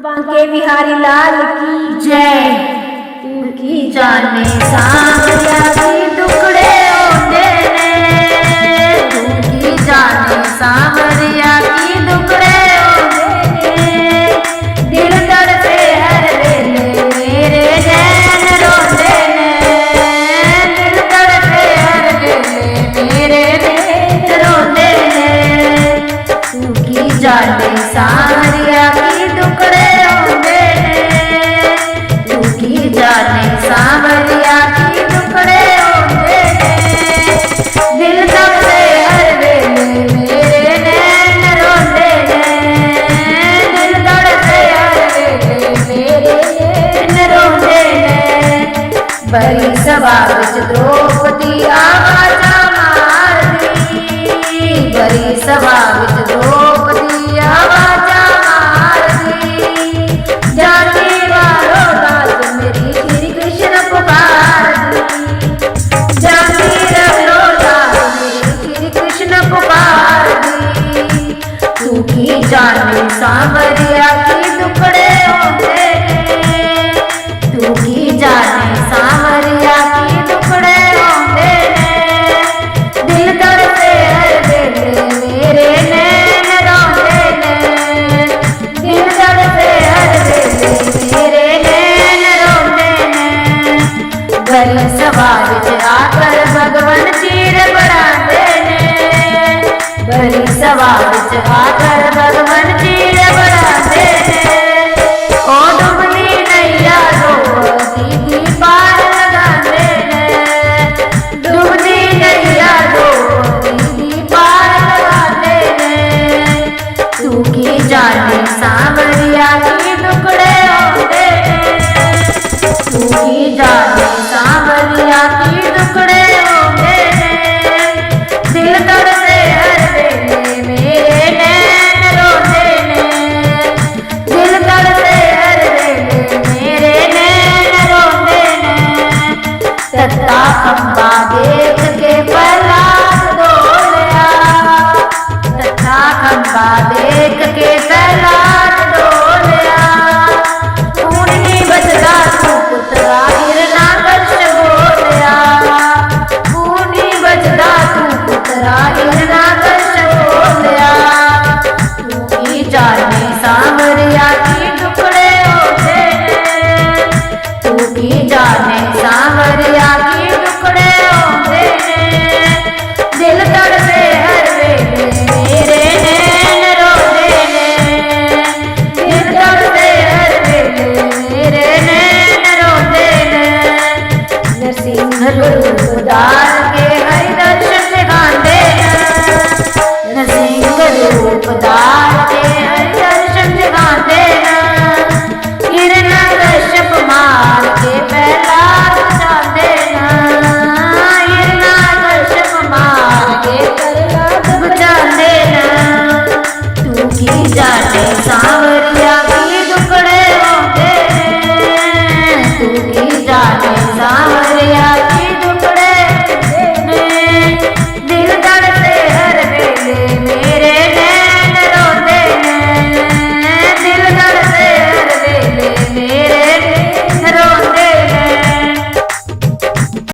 बांके बिहारी लाल की जय। तू की जाने सांवरिया की टुकड़े होते ने, तू की जाने सांवरिया की टुकड़े होते ने। दिल तड़पे हर वेले मेरे नैन रोते ने, दिल तड़पे हर वेले मेरे नैन रोते ने। तू की जाने सांवरिया की टुकड़े सांवरिया की टुकड़े होते हैं। दिल तड़पे हर वेले मेरे नैन रोते हैं, दिल तड़पे हर वेले मेरे नैन रोते हैं। बड़ी सभा विच द्रौपदी